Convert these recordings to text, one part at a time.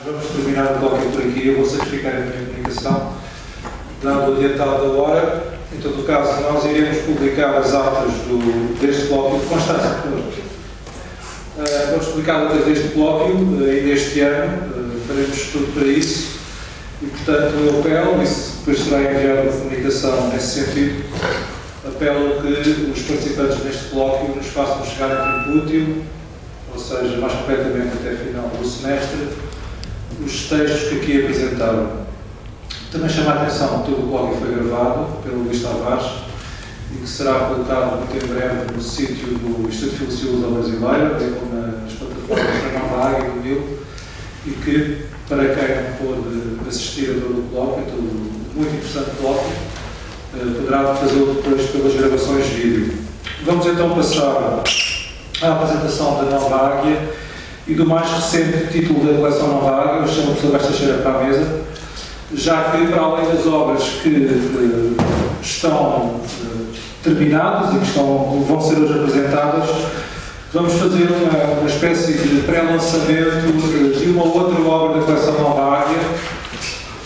Vamos terminar o bloco por aqui. Eu vou sacrificar a minha comunicação, dando o adiantado da hora. Em todo o caso, nós iremos publicar as atas deste bloco de Constância. Vamos publicar atas deste bloco ainda este ano. Faremos tudo para isso. E, portanto, eu apelo, isso depois será enviado a comunicação nesse sentido, apelo que os participantes neste bloco nos façam chegar a tempo útil, ou seja, mais concretamente até final do semestre, os textos que aqui apresentaram. Também chama a atenção que todo o blog foi gravado pelo Luís Tavares e que será colocado muito em breve no sítio do Instituto de Filosofia Brasileira, bem como nas plataformas da Nova Águia e do Nilo, e que, para quem não pôde assistir a todo o blog, é todo muito interessante blog, poderá fazê-lo depois pelas gravações de vídeo. Vamos então passar à apresentação da Nova Águia e do mais recente título da coleção Nova Águia, eu chamo o professor Teixeira para a mesa, já que, para além das obras que estão terminadas e que vão ser hoje apresentadas, vamos fazer uma espécie de pré-lançamento de uma outra obra da coleção Nova Águia,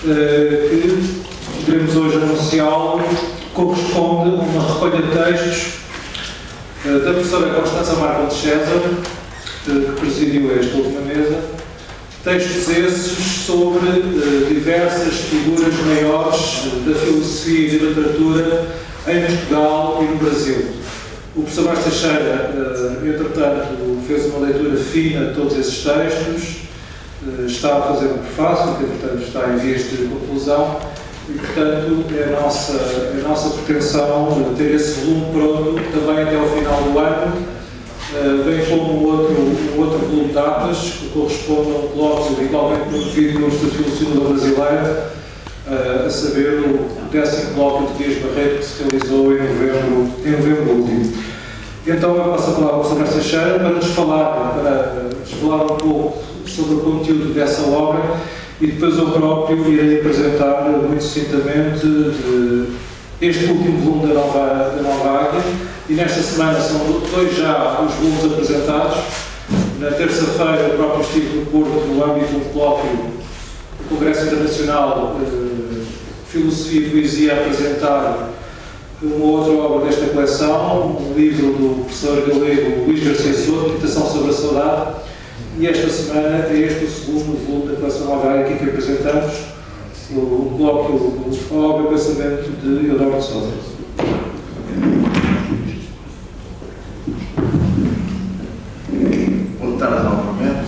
que poderemos hoje anunciá-lo, corresponde a uma recolha de textos da professora Constança Marco de César, que presidiu esta última mesa, textos esses sobre diversas figuras maiores da filosofia e da literatura em Portugal e no Brasil. O professor Marcos Teixeira, entretanto, fez uma leitura fina de todos esses textos, está a fazer um prefácio, que, portanto, está em vias de conclusão, e, portanto, é a nossa pretensão ter esse volume pronto também até ao final do ano, bem como um outro volume de datas que corresponde a um colóquio igualmente promovido pelo Instituto de Filosofia Brasileira, a saber o 10º colóquio de Dias Barreto, que se realizou em novembro último. Então eu passo a palavra ao professor Marcos Teixeira para nos falar um pouco sobre o conteúdo dessa obra e depois eu próprio irei apresentar muito sucintamente este último volume da Nova Águia. E nesta semana são dois já os volumes apresentados. Na terça-feira, o próprio estive no Porto, no âmbito de um colóquio do Congresso Internacional Filosofia e Poesia, a apresentar uma outra obra desta coleção, um livro do professor galego Luís Garcia Souto, Meditação sobre a Saudade. E esta semana é este o segundo volume da coleção Nova Águia que apresentamos, o colóquio A Obra e o Pensamento de Eudório de Sousa. Boa tarde novamente.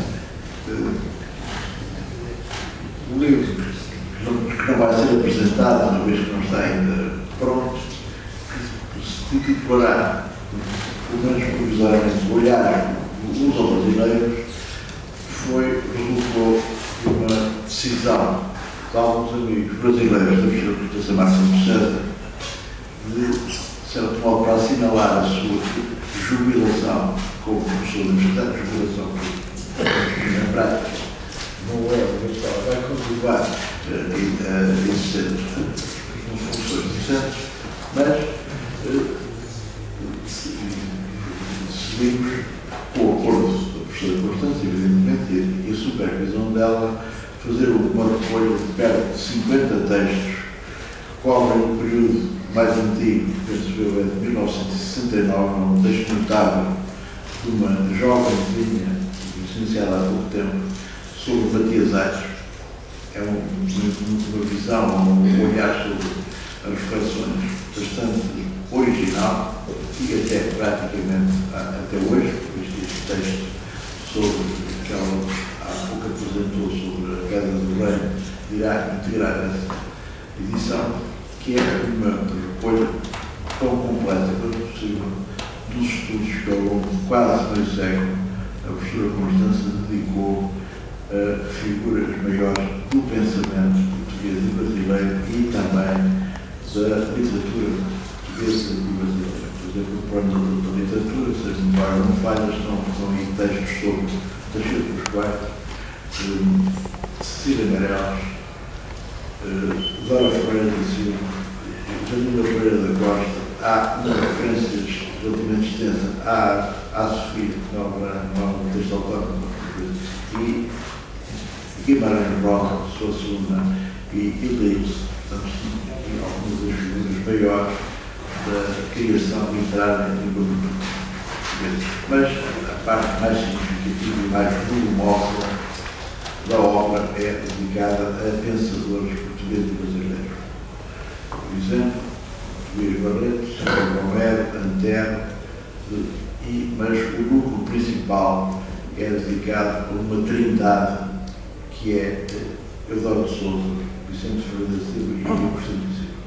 O livro que não vai ser apresentado, uma vez que não está ainda pronto, se titulará, pelo menos provisoriamente, Olhar uns aos brasileiros, resultou de uma decisão de alguns amigos brasileiros da Professora Marco de César de certo modo para assinalar a sua jubilação como professor universitário, jubilação na prática não é obrigatória, vai continuar a existir nas funções docentes, mas seguimos com o acordo da professora Constância, evidentemente, e a supervisão dela, fazer uma recolha de perto de 50 textos que cobrem o período mais antigo, penso eu, é de 1969, um texto notável de uma jovenzinha, licenciada há pouco tempo, sobre Matias Aires. É uma visão, um olhar sobre as reflexões bastante original e até praticamente até hoje, porque este texto sobre que ela há pouco apresentou sobre a queda do reino irá integrar essa edição, que é uma recolha tão completa quanto possível dos estudos que ao longo de quase meio século a professora Constância dedicou a figuras maiores do pensamento português e brasileiro e também da literatura portuguesa e brasileira. Por exemplo, o plano da literatura, se as memórias não falhas, estão aí textos sobre Teixeira II, Cecília Meirelles, Dora Ferreira da Silva, Danila Pereira da Costa. Há uma referência relativamente extensa à Sofia, não é um texto autónomo, e Guimarães Rosa, Suassuna e Eclipse, portanto, algumas das figuras maiores da criação literária e portuguesa. Mas a parte mais significativa e mais volumosa da obra é dedicada a pensadores portugueses e brasileiros. Por exemplo, Luís Barreto, Sérgio Romero, Antero, mas o núcleo principal é dedicado a uma trindade que é Eudório de Souza, Vicente Ferreira da Silva e Constantino Silva,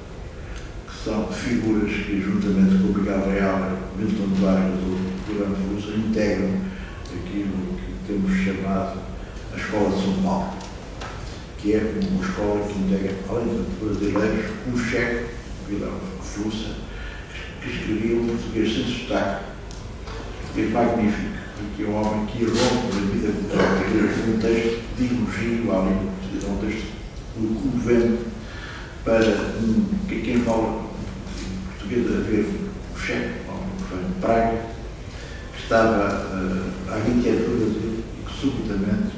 que são figuras que, juntamente com Miguel Real, Milton Vargas ou Durão Frusa, integram aquilo que temos chamado a Escola de São Paulo, que é uma escola que integra, além de brasileiros, um chefe, Vidal Frusa, que escrevia um português sem sotaque, que é magnífico, porque é um homem que irrompe na vida cultural, é um texto de elogio à língua portuguesa, é um texto comovente para quem fala português a ver o chefe, um homem que foi de Praga, que estava há 20 anos no Brasil e que subitamente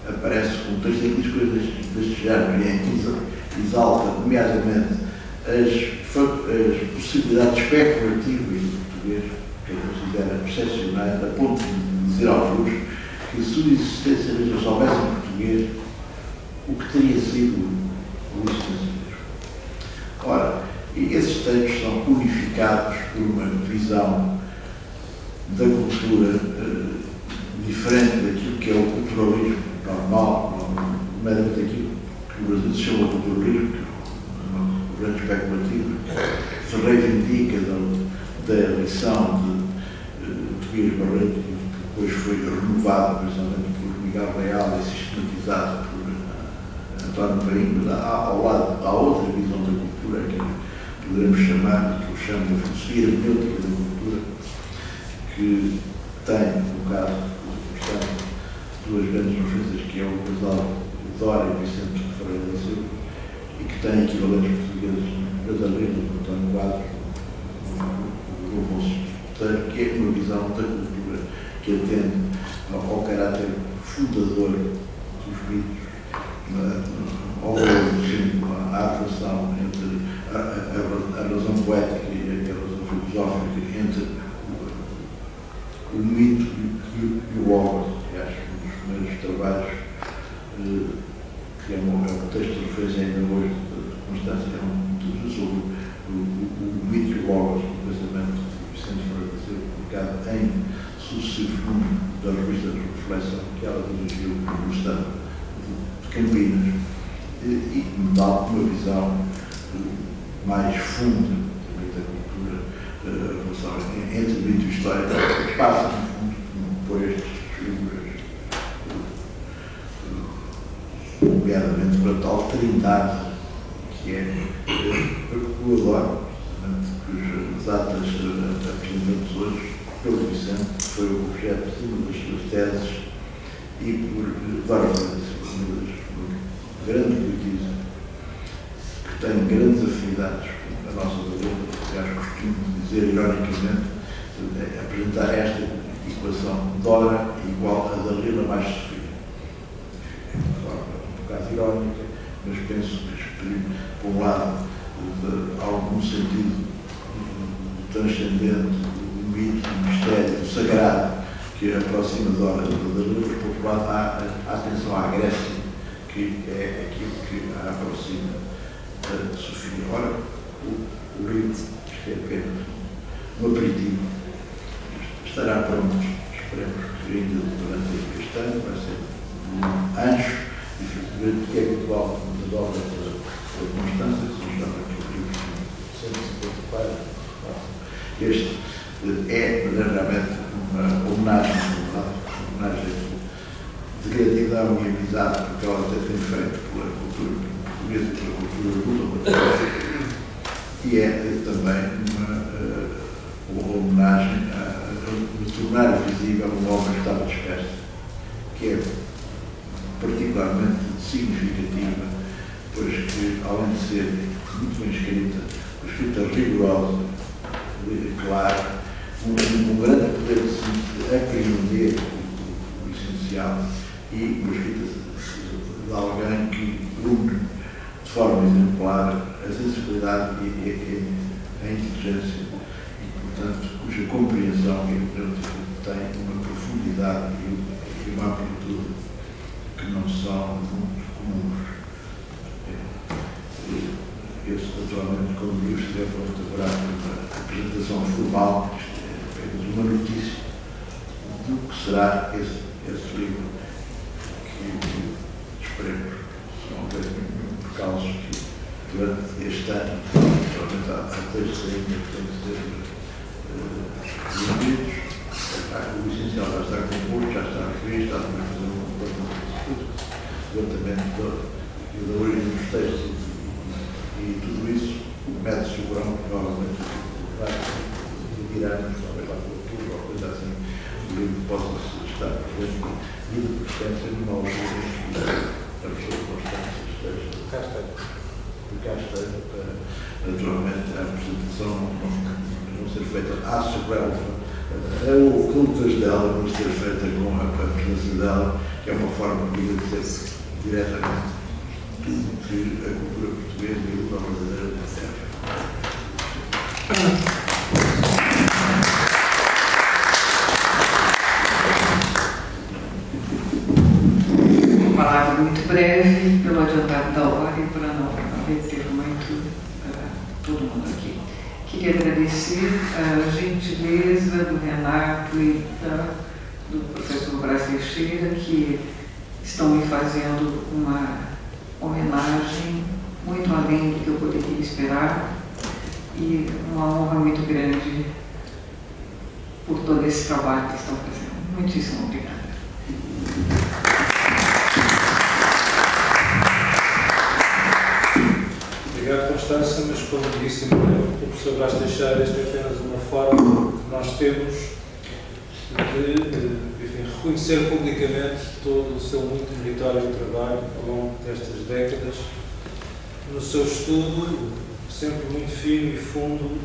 aparece com um texto que diz coisas deste género e exalta, nomeadamente, as possibilidades especulativas do português, que eu considero excepcionais, a ponto de dizer aos outros que se sua existência mesmo soubesse em português, o que teria sido o Luís Francisco. Ora, e esses textos são unificados por uma visão da cultura diferente daquilo que é o culturalismo normal, nomeadamente aquilo que o Brasil se chama culturalismo, que é uma grande especulativa, se reivindica da eleição de Tobias Barreto, que depois foi renovada, precisamente por Miguel Real e sistematizada por António Paim, mas ao lado há outra visão da cultura que poderemos chamar, que eu chamo de filosofia hermenêutica da cultura, que tem, no caso, duas grandes referências, que é o casal Dória e Vicente Ferreira da Silva, e que tem equivalentes portugueses brasileiros, António Quadros, o Afonso, que é uma visão da cultura que atende ao caráter fundador dos mitos, ao à relação entre a razão poética e a razão filosófica, entre o mito e o logos, que acho que um dos primeiros trabalhos, que é um texto de referência ainda hoje de Constância, sobre o mito e o logos, do pensamento de Vicente Ferreira da Silva, publicado em sucessivos números da revista de reflexão que ela dirigiu no estado de Campinas, e dá uma visão mais funda da cultura, entre mito e história, que passa, no fundo, por estas figuras, nomeadamente para tal trindade que é o adoro, cujas datas apresentadas hoje pelo Vicente, que foi o objeto de uma das suas teses, e por várias uma das grandes poetisas, que tem grandes afinidades com a nossa Dalila, que acho que costumo dizer ironicamente, apresentar esta equação Dora igual a Dalila mais Sofia. É uma forma um bocado irónica, mas penso que exprime, por um lado, algum sentido transcendente, do mito, do mistério, do sagrado, que aproxima Dora da Dalila, mas por outro lado há a atenção à Grécia, que é aquilo que a aproxima da Sofia. Ora, o livro, que é apenas um aperitivo, estará pronto, esperemos que ainda durante este ano, vai ser um ancho, efetivamente, que é habitual das obras da Constância, que são chamados livros de 150 páginas. Este é verdadeiramente uma homenagem de gratidão e amizade, porque ela tem feito pela cultura portuguesa e pela cultura luta, e é também uma homenagem de tornar visível uma obra que estava dispersa, que é particularmente significativa, pois que, além de ser muito bem escrita rigorosa, clara, um grande poder de apreender o essencial, e uma escrita de alguém que une de forma exemplar a sensibilidade e a inteligência e, portanto, cuja compreensão tem uma profundidade e uma amplitude que não são muito comuns. Esse, naturalmente, quando o livro estiver pronto, haverá uma apresentação formal, apenas uma notícia do que será esse livro, que esperemos não houver nenhum percalço que durante este ano, provavelmente há textos ainda que têm que ser desenvolvidos. O essencial já está composto, já está revisto, está também a fazer um levantamento da origem dos textos e tudo isso, o método segurão provavelmente vai virar-nos, talvez lá pelo outubro ou coisa assim, o livro possa estar presente e de preferência numa altura em que a pessoa constante cá esteja para, naturalmente, a apresentação não ser feita à surpresa. Ocultas dela, não ser feita com a presença dela, que é uma forma de dizer diretamente tudo que a cultura portuguesa e a língua brasileira serve. Uma palavra muito breve, pelo adiantado da hora e para não reter muito todo mundo aqui. Queria agradecer a gentileza do Renato e do professor Brás Teixeira, que estão me fazendo uma homenagem muito além do que eu poderia esperar e uma honra muito grande por todo esse trabalho que estão fazendo. Muitíssimo obrigada. Obrigado, Constância, mas como disse o professor Brás Teixeira, esta é apenas uma forma que nós temos de reconhecer publicamente todo o seu muito meritório trabalho ao longo destas décadas, no seu estudo, sempre muito fino e fundo,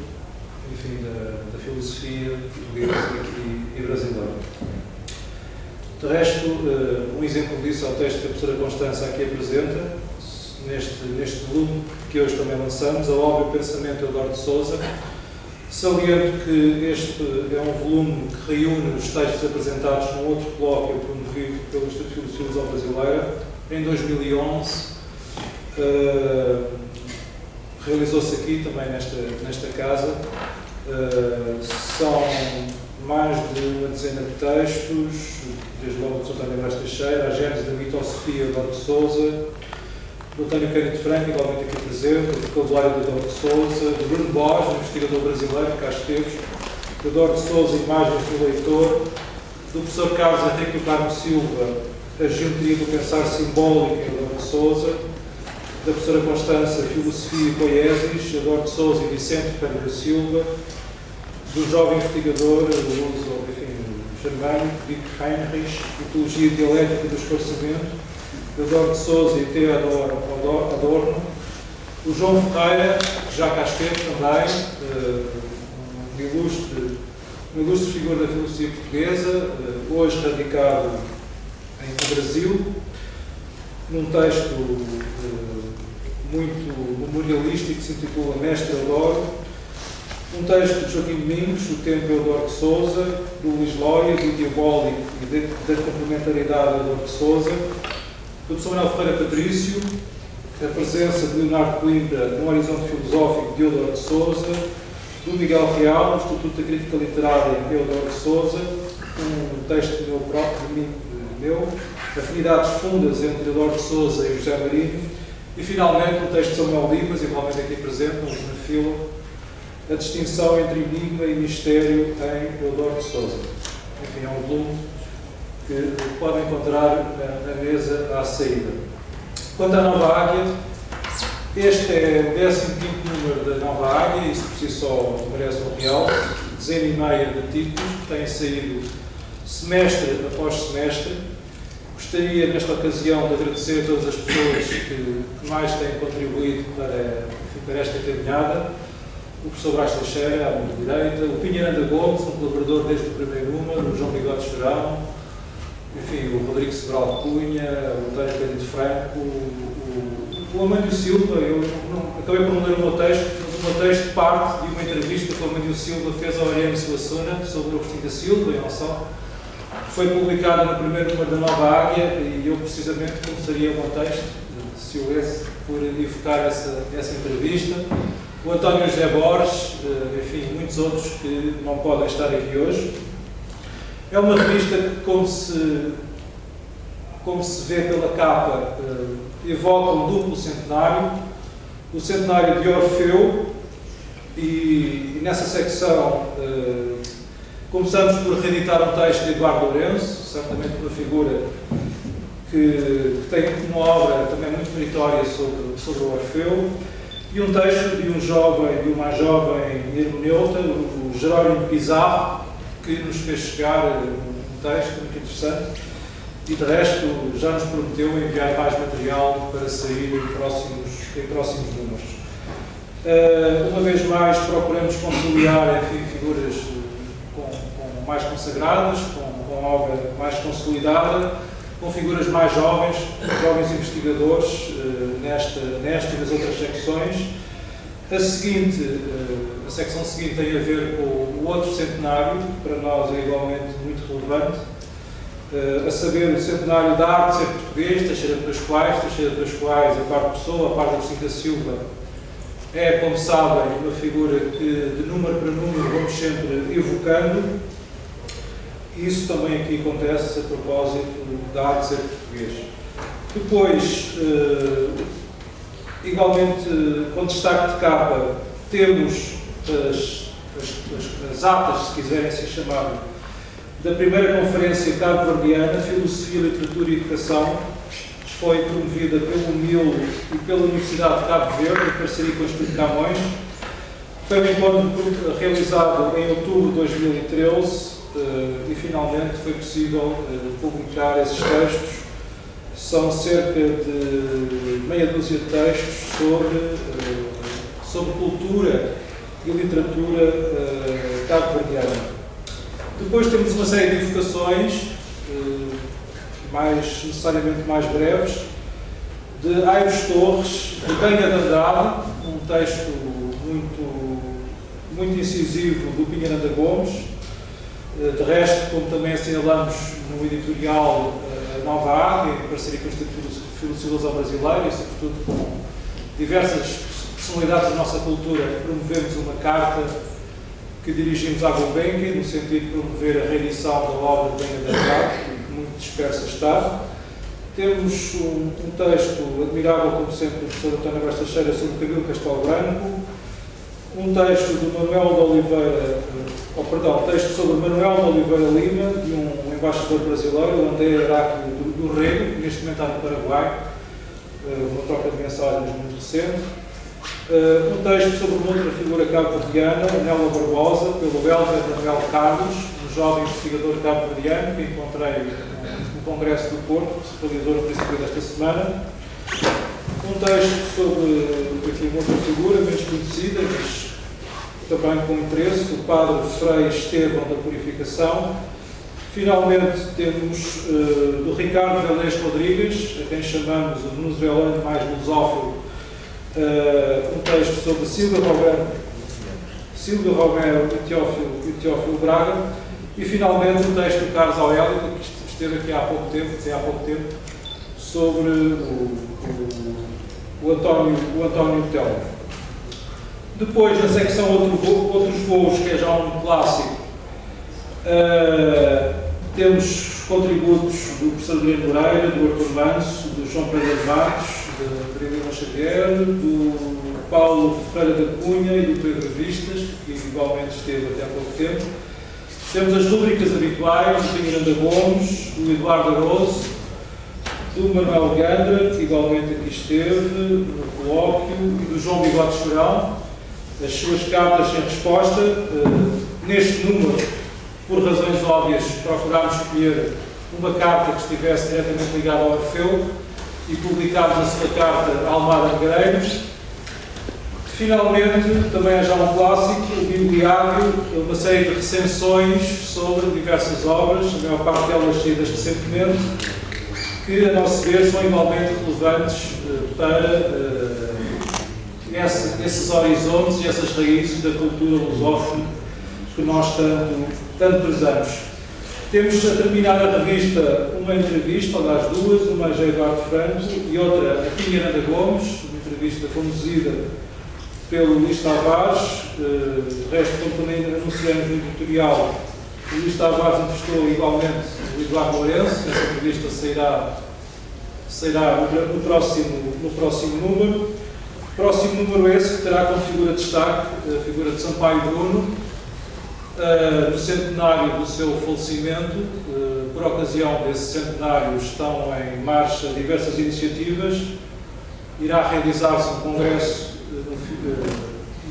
enfim, da filosofia portuguesa e brasileira. De resto, um exemplo disso é o texto que a professora Constância aqui apresenta, neste volume que hoje também lançamos, a obra e o pensamento de Eduardo de Sousa. Saliento que este é um volume que reúne os textos apresentados num outro colóquio promovido pelo Instituto de Filosofia Brasileira em 2011. Realizou-se aqui também nesta casa. São mais de uma dezena de textos, desde logo do Sr. António Brás Teixeira, a gênese da mitosofia de Eduardo de Sousa, do António Cândido Franco, igualmente aqui presente, do vocabulário de Eduardo de Sousa, do Bruno Borges, investigador brasileiro, cá esteve, do Eduardo de Sousa, imagens do leitor, do professor Carlos Henrique do Carmo Silva, a geometria do pensar simbólico, Eduardo de Sousa, da professora Constância, filosofia e poieses, Eduardo de Sousa e Vicente Pereira Silva, do jovem investigador, do uso, germânico, Dick Heinrich, Ecologia Dialética do Esclarecimento, Eduardo de Sousa e Theodor Adorno, o João Ferreira, que já cá esteve também, uma ilustre figura da filosofia portuguesa, hoje radicado no Brasil, num texto muito memorialístico que se intitula Mestre Adoro, um texto de Joaquim Domingos, O Tempo é Eduardo de Sousa, do Luís Lóia, do Diabólico e da complementaridade de Eduardo de Sousa, do professor Manuel Ferreira Patrício, a presença de Leonardo Coimbra no Horizonte Filosófico de Eduardo de Sousa, do Miguel Real, no Instituto da Crítica Literária de Eduardo de Sousa, um texto meu próprio, meu, afinidades fundas entre Eduardo de Sousa e José Marino, e finalmente um texto de Samuel Limas, igualmente aqui presente, na fila, a distinção entre enigma e mistério em Eduardo de Sousa. Enfim, é um volume que podem encontrar na mesa à saída. Quanto à Nova Águia, este é o 15º número da Nova Águia, isso por si só merece um real, dezena e meia de títulos, que têm saído semestre após semestre. Gostaria, nesta ocasião, de agradecer a todas as pessoas que mais têm contribuído para esta caminhada. O professor Brás Teixeira, à minha direita, o Pinheiranda Gomes, um colaborador desde o primeiro número, o João Bigode Chorão, enfim, o Rodrigo Sobral Cunha, o António Cândido Franco, o Amandio Silva. Eu acabei por não ler o meu texto, mas o meu texto parte de uma entrevista que o Amandio Silva fez ao Ariano Suassuna sobre o Agostinho da Silva, e não só. Foi publicada no primeiro número da Nova Águia e eu precisamente começaria o meu texto, se houvesse, por evocar essa entrevista. O António José Borges, enfim, muitos outros que não podem estar aqui hoje. É uma revista que, como se vê pela capa, evoca um duplo centenário, o centenário de Orfeu, e nessa secção começamos por reeditar um texto de Eduardo Lourenço, certamente uma figura que tem uma obra também muito meritória sobre o Orfeu, e um texto de um mais jovem hermeneuta, o Jerónimo Pizarro, que nos fez chegar um texto muito interessante e, de resto, já nos prometeu enviar mais material para sair em próximos números. Uma vez mais, procuramos conciliar, enfim, figuras mais consagradas, com obra mais consolidada, com figuras mais jovens investigadores, nesta e nas outras secções. A secção seguinte tem a ver com o outro centenário, que para nós é igualmente muito relevante, a saber, o centenário da arte de ser português, Teixeira de Pascoais, a par de pessoa, a par de Agostinho da Silva, é, como sabem, uma figura que, de número para número, vamos sempre evocando. Isso também aqui acontece a propósito da arte de ser português. Depois, igualmente, com destaque de capa, temos as atas, se quiserem assim chamar, da primeira conferência cabo-verdiana, Filosofia, Literatura e Educação, que foi promovida pelo MIL e pela Universidade de Cabo Verde, em parceria com o Instituto Camões. Foi um encontro realizado em outubro de 2013 e finalmente foi possível publicar esses textos. São cerca de meia dúzia de textos sobre cultura e literatura cabo-verdiana. Depois temos uma série de evocações, necessariamente mais breves, de Aires Torres, de Benha de Andrade, um texto muito incisivo do Pinheiro de Gomes. De resto, como também assinalamos no editorial Nova Águia, em parceria com o Instituto de Filosofia Brasileira e, sobretudo, com diversas personalidades da nossa cultura, promovemos uma carta que dirigimos à Gulbenkian, no sentido de promover a reedição da obra de Benha de Andrade, que muito dispersa está. Temos um texto admirável, como sempre, do professor António Vaz Teixeira sobre Camilo Castelo Branco, um texto de Manuel de Oliveira, texto sobre Manuel de Oliveira Lima, de um embaixador brasileiro, André Heráclio do Rego, que neste momento está no Paraguai, uma troca de mensagens muito recente. Um texto sobre uma outra figura cabo-verdiana, Nela Barbosa, pelo belga Manuel Carlos, um jovem investigador cabo-verdiano que encontrei no Congresso do Porto, que se realizou no princípio desta semana. Um texto sobre, enfim, outra figura menos conhecida, mas também com interesse, o padre Frei Estevão da Purificação. Finalmente temos do Ricardo Velez Rodrigues, a quem chamamos o venezuelano mais lusófilo, um texto sobre Silvio Romero e Teófilo Braga. E finalmente um texto do Carlos Aurélio, que esteve aqui há pouco tempo, sobre o António Telmo. Depois, na secção Outros Voos, que é já um clássico, temos contributos do professor Adriano Moreira, do Artur Manso, do João Pedro Matos, da Maria Xavier, do Paulo Ferreira da Cunha e do Pedro Vistas, que igualmente esteve até há pouco tempo. Temos as rubricas habituais do Miranda Gomes, do Eduardo Aroso, do Manuel Gandra, que igualmente aqui esteve no colóquio, e do João Bigode Chorão, as suas cartas sem resposta. Neste número, por razões óbvias, procurámos escolher uma carta que estivesse diretamente ligada ao Orfeu e publicámos a sua carta a Almada Negreiros. Finalmente, também é já um clássico, o bibliário, uma série de recensões sobre diversas obras, a maior parte delas saídas recentemente, que, a nosso ver, são igualmente relevantes para esses horizontes e essas raízes da cultura lusófona que nós tanto prezamos. Temos a terminar a revista uma entrevista, aliás duas, uma a Eduardo Franco e outra a Pinha Miranda Gomes, uma entrevista conduzida pelo Luís Tavares. O resto, como também anunciamos no editorial, o Luís Tavares entrevistou igualmente o Eduardo Lourenço. Essa entrevista sairá no próximo número. Próximo número esse que terá como figura de destaque a figura de Sampaio Bruno, no centenário do seu falecimento. Por ocasião desse centenário estão em marcha diversas iniciativas. Irá realizar-se um congresso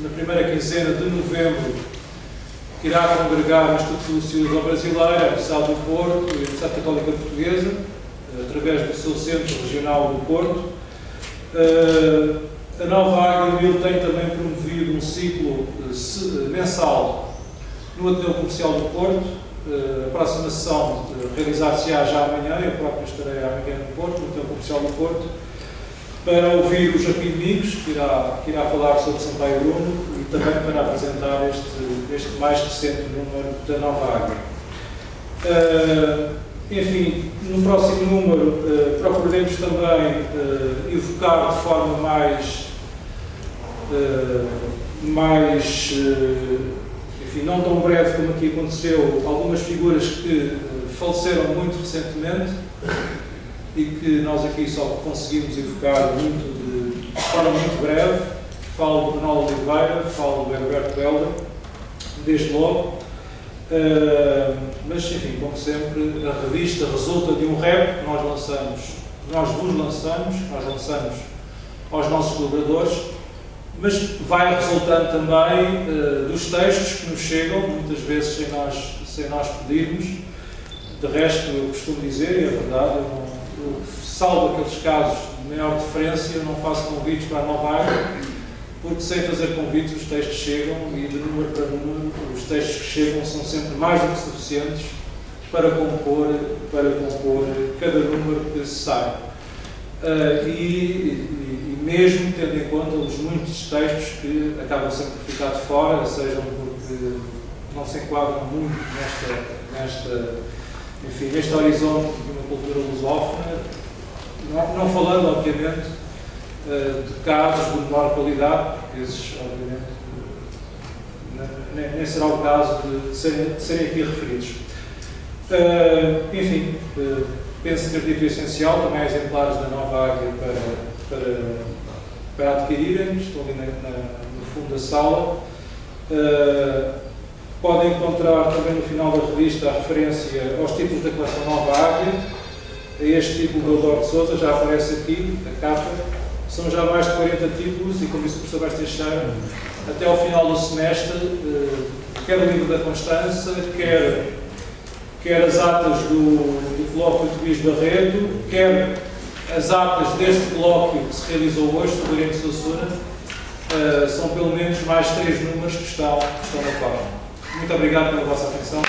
na primeira quinzena de novembro, que irá congregar o Instituto de Filosofia Brasileira, a Universidade do Porto e a Universidade Católica Portuguesa, através do seu Centro Regional do Porto. A Nova Águia tem também promovido um ciclo mensal no Ateneu Comercial do Porto. A próxima sessão realizar-se-á já amanhã, eu próprio estarei amanhã no Porto, no Ateneu Comercial do Porto, para ouvir o Joaquim Domingos, que irá falar sobre Sampaio Bruno, e também para apresentar este mais recente número da Nova Águia. Enfim, no próximo número procuraremos também evocar de forma enfim, não tão breve como aqui aconteceu, algumas figuras que faleceram muito recentemente e que nós aqui só conseguimos evocar de forma muito breve. Falo do Manuel Oliveira, falo do Herberto Helder, desde logo. Mas, enfim, como sempre, a revista resulta de um rap que nós vos lançamos aos nossos colaboradores, mas vai resultando também dos textos que nos chegam, muitas vezes sem nós pedirmos. De resto, eu costumo dizer, e é verdade, salvo aqueles casos de maior deferência, eu não faço convites para a Nova Águia, porque sem fazer convites os textos chegam e de número para número os textos que chegam são sempre mais do que suficientes para compor cada número que se sai. E mesmo tendo em conta os muitos textos que acabam sempre por ficar de fora, sejam porque não se enquadram muito neste horizonte de uma cultura lusófona, não falando, obviamente, de casos de menor qualidade, porque esses, obviamente, nem será o caso de serem aqui referidos. Enfim, penso ter dito o essencial. Também há exemplares da Nova Águia para adquirirem, estão ali no fundo da sala. Podem encontrar também no final da revista a referência aos títulos da coleção Nova Águia. Este título do Eudoro de Sousa já aparece aqui, a capa. São já mais de 40 títulos e, como disse o professor Vaz Teixeira, até ao final do semestre, quer o livro da Constança, quer as atas do colóquio de Luís Barreto, quer as atas deste colóquio que se realizou hoje sobre o Oriente de Sassuna, são pelo menos mais 3 números que estão na página. Muito obrigado pela vossa atenção.